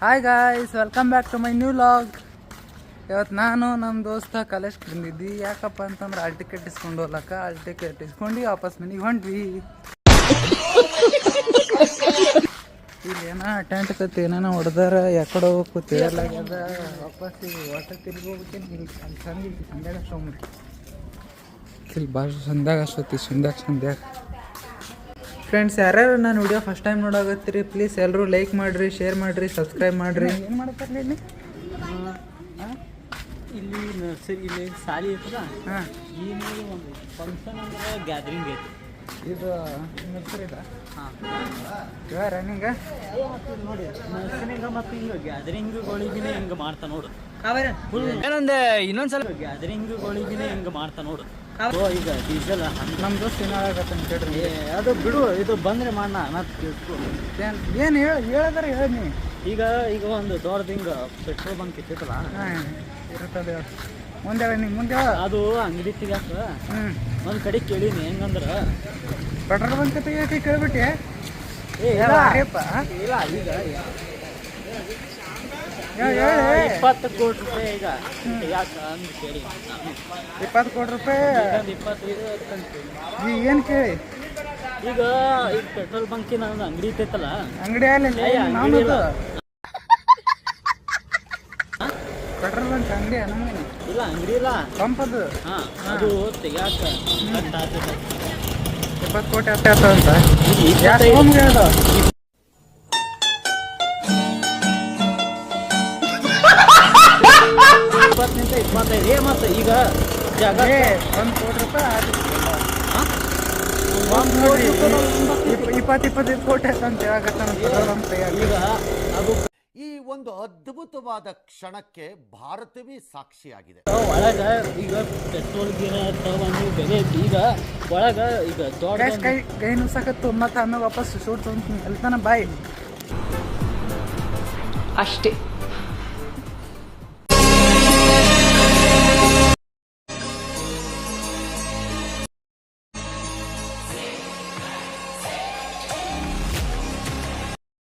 Hi guys, welcome back to my new vlog. ಇವತ್ತು ನಾನು ನಮ್ಮ ದೋಸ್ತ ಕಾಲೇಜ್ಗೆ ಬಂದಿದ್ದಿ. ಯಾಕಪ್ಪ ಅಂತಂದ್ರೆ ಆಲ್ ಟಿಕೆಟ್ ಇಸ್ಕೊಂಡು ಹೋಗ್ಲಕ್ಕ. ಆಲ್ ಟಿಕೆಟ್ ಇಸ್ಕೊಂಡು ವಾಪಸ್ ಮನೆಗೆ ಹೊಂಟ್ವಿ. ಇಲ್ಲಿ ಏನೋ ಟೆಂಟ್ ಕತ್ತಿ ಏನೇನೋ ಹೊಡೆದಾರ. ಯಾಕಡೆ ಹೋಗ್ಬೇಕು ತಿಳಿಯಲಾಗ್ಯದ. ವಾಪಸ್ ಈಗ ವಾಟರ್ ತಿರುಗಿ ಹೋಗ್ಬೇಕೇನು. ಇಲ್ಲಿ ಸಂಧ್ಯಾಗ ಅಷ್ಟೊಂದು ಇಲ್ಲಿ ಭಾಳ ಸಂಧ್ಯಾಗ ಅಷ್ಟೊತ್ತಿ ಸಂಧ್ಯಾಗ ಫ್ರೆಂಡ್ಸ್, ಯಾರ್ಯಾರು ನಾನು ವಿಡಿಯೋ ಫಸ್ಟ್ ಟೈಮ್ ನೋಡಾಕತ್ತೀರಿ, ಪ್ಲೀಸ್ ಎಲ್ಲರೂ ಲೈಕ್ ಮಾಡಿರಿ, ಶೇರ್ ಮಾಡಿರಿ, ಸಬ್ಸ್ಕ್ರೈಬ್ ಮಾಡಿರಿ. ಏನು ಮಾಡ್ತಾರೆ ಇಲ್ಲಿ ಇಲ್ಲಿ ನರ್ಸರಿ ಇಲ್ಲಿ ಸಾಲಿ ಇರ್ತದ. ಹಾಂ, ಈ ಒಂದು ಫಂಕ್ಷನ್ ಅಂದ್ರೆ ಗ್ಯಾದರಿಂಗ್ ಐತಿ. ಇದು ನರ್ಸರಿದ. ಹಾಂ, ಇವ ರನ್ನಿಂಗ ನೋಡಿ ನರ್ಸರಿಂಗ ಮತ್ತು ಹಿಂಗೆ ಗ್ಯಾದರಿಂಗ್ಗಳಿಗಿನ ಹಿಂಗೆ ಮಾಡ್ತಾ ನೋಡು. ಏನಂದೆ ಇನ್ನೊಂದ್ಸಲ ಗ್ಯಾದರಿಂಗ್ಗಳಿಗಿನ ಹಿಂಗೆ ಮಾಡ್ತಾ ನೋಡು. ಈಗ ಡೀಸೆಲ್ ನಮ್ಮ ದೋಸ್ತ ಏನಾಗತ್ತಂತ ಕೇಳ್ರಿ. ಅದು ಬಿಡು, ಇದು ಬಂದರೆ ಮಾಡೋಣ ಅನ್ನೋದು ತಿಳ್ಕೊ. ಏನು ಹೇಳಿದಾರೆ ಹೇಳಿ. ಈಗ ಒಂದು ದೊಡ್ಡದು ಹಿಂಗೆ ಪೆಟ್ರೋಲ್ ಬಂಕ್ ಇರ್ತೈತಲ್ಲ. ಹಾಂ, ಇರ್ತದೆ. ಮುಂದೆ ಹೇಳಿ, ನೀವು ಮುಂದೆ ಅದು ಅಂಗಡಿ ತೆಗ್ಯಾಕ ಹ್ಞೂ ಒಂದು ಕಡೆ ಕೇಳೀನಿ. ಹೆಂಗಂದ್ರೆ ಪೆಟ್ರೋಲ್ ಬಂಕ್ ತೆಗಿಯೋಕೆ ಕೇಳ್ಬಿಟ್ಟೆ. ಇಲ್ಲ ಅರೇಪ್ಪ, ಇಲ್ಲ ಈಗ ಹೇಳಿ 20 ಕೋಟಿ ರೂಪಾಯಿ ಈಗ ಯಾಕೆ ಅಂದು ಕೇಳಿ. 20 ಕೋಟಿ ರೂಪಾಯಿ 25 ಈಗ ಏನು ಕೇಳಿ. ಈಗ ಪೆಟ್ರೋಲ್ ಬಂಕಿನ ಒಂದು ಅಂಗಡಿ ಇರ್ತೈತಲ್ಲ. ಅಂಗಡಿ ಅಲ್ಲಿ ಅಂಗಡಿ ಇಲ್ಲ. ಪೆಟ್ರೋಲ್ ಬಂಕ್ ಅಂಗಡಿ ನಮಗೆ ಇಲ್ಲ ಅಂಗಡಿ ಇಲ್ಲ, ಪಂಪ್ ಅದು. ಹಾಂ, ಅದು ತೆಗ್ಯಾಕ 20 ಕೋಟಿ ಆಗ್ತೈತ ಅಂತ ಈಗ ಹೇಳ್ದ. 25 ಮತ್ತು ಈಗ ಜಾಗ 1 ಕೋಟಿ ರೂಪಾಯಿ ಆಯ್ತು. 20-25 ಕೋಟಿ ಅಂತ ಹೇಳಕತ್ತ. ಈಗ ಅದು ಈ ಒಂದು ಅದ್ಭುತವಾದ ಕ್ಷಣಕ್ಕೆ ಭಾರತವೇ ಸಾಕ್ಷಿಯಾಗಿದೆ. ಒಳಗ ಈಗ ಪೆಟ್ರೋಲ್ ತಗೊಂಡು ಬೆಲೆ ಈಗ ಒಳಗ ಈಗ ದೊಡ್ಡ ಕೈ ನುಸಕತ್ತು. ಮತ್ತೆ ಆಮೇಲೆ ವಾಪಸ್ ಶೂಟ್ ತೊಗೊಂತೀನಿ. ಅಲ್ಲಿ ತನ ಬಾಯ್ ಅಷ್ಟೇ.